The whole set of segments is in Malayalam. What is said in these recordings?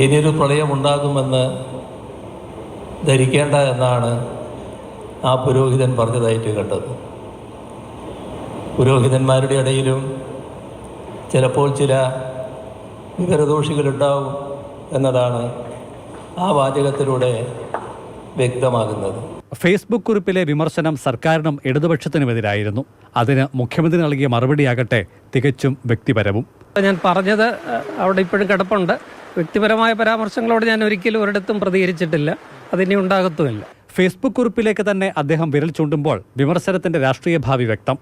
ഇനിയൊരു പ്രളയമുണ്ടാകുമെന്ന് ധരിക്കേണ്ട എന്നാണ് ആ പുരോഹിതൻ പറഞ്ഞതായിട്ട് കേട്ടത്. പുരോഹിതന്മാരുടെ ഇടയിലും ചിലപ്പോൾ ചില വിവരദോഷികളുണ്ടാവും എന്നതാണ് ആ വാചകത്തിലൂടെ വ്യക്തമാകുന്നത്. ഫേസ്ബുക്ക് കുറിപ്പിലെ വിമർശനം സർക്കാരിനും ഇടതുപക്ഷത്തിനുമെതിരായിരുന്നു. അതിന് മുഖ്യമന്ത്രി നൽകിയ മറുപടിയാകട്ടെ തികച്ചും വ്യക്തിപരവും. ഞാൻ പറഞ്ഞത് അവിടെ ഇപ്പോഴും കിടപ്പുണ്ട്. വ്യക്തിപരമായ പരാമർശങ്ങളോട് ഞാൻ ഒരിക്കലും ഒരിടത്തും പ്രതികരിച്ചിട്ടില്ല, അതിനി ഉണ്ടാകത്തുമില്ല. ഫേസ്ബുക്ക് കുറിപ്പിലേക്ക് തന്നെ അദ്ദേഹം വിരൽ ചൂണ്ടുമ്പോൾ വിമർശനത്തിന്റെ രാഷ്ട്രീയ ഭാവി വ്യക്തം.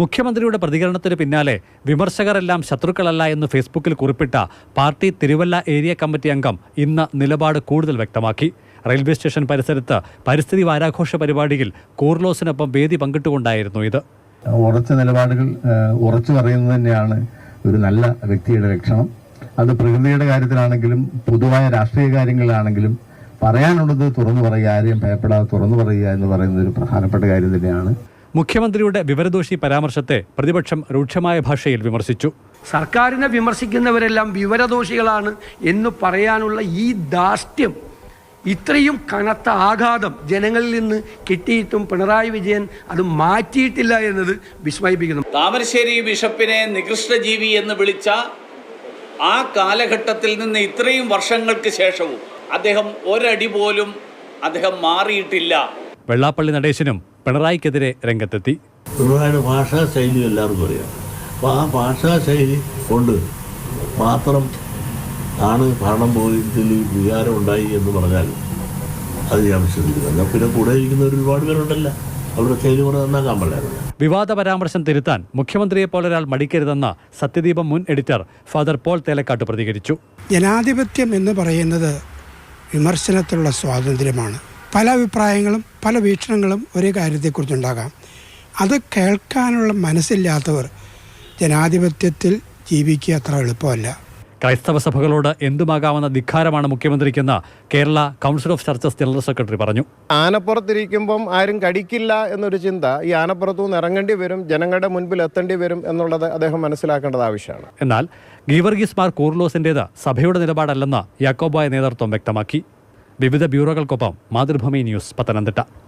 മുഖ്യമന്ത്രിയുടെ പ്രതികരണത്തിന് പിന്നാലെ വിമർശകരെല്ലാം ശത്രുക്കളല്ല എന്ന് ഫേസ്ബുക്കിൽ കുറിപ്പിട്ട പാർട്ടി തിരുവല്ല ഏരിയ കമ്മിറ്റി അംഗം ഇന്ന് നിലപാട് കൂടുതൽ വ്യക്തമാക്കി. റെയിൽവേ സ്റ്റേഷൻ പരിസരത്ത് പരിസ്ഥിതി വാരാഘോഷ പരിപാടിയിൽ കൂർലോസിനൊപ്പം വേദി പങ്കിട്ടുകൊണ്ടായിരുന്നു ഇത്. ഉറച്ച നിലപാടുകൾ ഉറച്ചു പറയുന്നത് തന്നെയാണ് ഒരു നല്ല വ്യക്തിയുടെ ലക്ഷണം. അത് പ്രകൃതിയുടെ കാര്യത്തിലാണെങ്കിലും പൊതുവായ രാഷ്ട്രീയ കാര്യങ്ങളിലാണെങ്കിലും പറയാനുള്ളത് തുറന്നു പറയുക, ആരെയും ഭയപ്പെടാതെ തുറന്നു പറയുക എന്ന് പറയുന്നത് ഒരു പ്രധാനപ്പെട്ട കാര്യം തന്നെയാണ്. മുഖ്യമന്ത്രിയുടെ വിവരദോഷി പരാമർശത്തെ പ്രതിപക്ഷം രൂക്ഷമായ ഭാഷയിൽ വിമർശിച്ചു. സർക്കാരിനെ വിമർശിക്കുന്നവരെല്ലാം വിവരദോഷികളാണ് എന്ന് പറയാനുള്ള ഈ ധാർഷ്ട്യം, ഇത്രയും കനത്ത ആഘാതം ജനങ്ങളിൽ നിന്ന് കിട്ടിയിട്ടും പിണറായി വിജയൻ അത് മാറ്റിയിട്ടില്ല എന്നത് വിസ്മയിപ്പിക്കുന്നു. താമരശ്ശേരി ബിഷപ്പിനെ നികൃഷ്ടജീവി എന്ന് വിളിച്ച ആ കാലഘട്ടത്തിൽ നിന്ന് ഇത്രയും വർഷങ്ങൾക്ക് ശേഷവും അദ്ദേഹം ഒരടി പോലും മാറിയിട്ടില്ല. വെള്ളാപ്പള്ളി നടേശനും പിണറായിക്കെതിരെ രംഗത്തെത്തി. പിണറായിയുടെ ഭാഷാ ശൈലി എല്ലാവർക്കും അറിയാം. അപ്പോൾ ആ ഭാഷാ ശൈലി കൊണ്ട് മാത്രം ആണ് ഭരണം പോയതിൽ വികാരം ഉണ്ടായി എന്ന് പറഞ്ഞാൽ അത് ഞാൻ വിശ്വസിക്കുന്നില്ല. പിന്നെ കൂടെ ഇരിക്കുന്ന ഒരുപാട് പേരുണ്ടല്ലോ, അവരുടെ ശൈലി കൂടെ നന്നാക്കാൻ പാടില്ല. വിവാദ പരാമർശം തിരുത്താൻ മുഖ്യമന്ത്രിയെ പോലൊരാൾ മടിക്കരുതെന്ന് സത്യദീപം മുൻ എഡിറ്റർ ഫാദർ പോൾ തേലക്കാട്ട് പ്രതികരിച്ചു. ജനാധിപത്യം എന്ന് പറയുന്നത് വിമർശനത്തിലുള്ള സ്വാതന്ത്ര്യമാണ്. പല അഭിപ്രായങ്ങളും പല വീക്ഷണങ്ങളും ഒരേ കാര്യത്തെക്കുറിച്ചുണ്ടാകാം. അത് കേൾക്കാനുള്ള മനസ്സില്ലാത്തവർ ജനാധിപത്യത്തിൽ ജീവിക്കുക അത്ര എളുപ്പമല്ല. ക്രൈസ്തവ സഭകളോട് എന്തുമാകാമെന്ന ധിക്കാരമാണ് മുഖ്യമന്ത്രിക്കെന്ന് Kerala council of churches general secretary പറഞ്ഞു. ആനപ്പുറത്തിരിക്കുമ്പം ആരും കടിക്കില്ല എന്നൊരു ചിന്ത, ഈ ആനപ്പുറത്തു നിന്ന് ഇറങ്ങേണ്ടി വരും, ജനങ്ങളുടെ മുൻപിൽ എത്തേണ്ടി വരും എന്നുള്ളത് അദ്ദേഹം മനസ്സിലാക്കേണ്ടത് ആവശ്യമാണ്. എന്നാൽ ഗീവർഗീസ് മാർ കൂർലോസിൻ്റേത് സഭയുടെ നിലപാടല്ലെന്ന് യാക്കോബായ നേതൃത്വം വ്യക്തമാക്കി. വിവിധ ബ്യൂറോകൾക്കൊപ്പം മാതൃഭൂമി ന്യൂസ്, പത്തനംതിട്ട.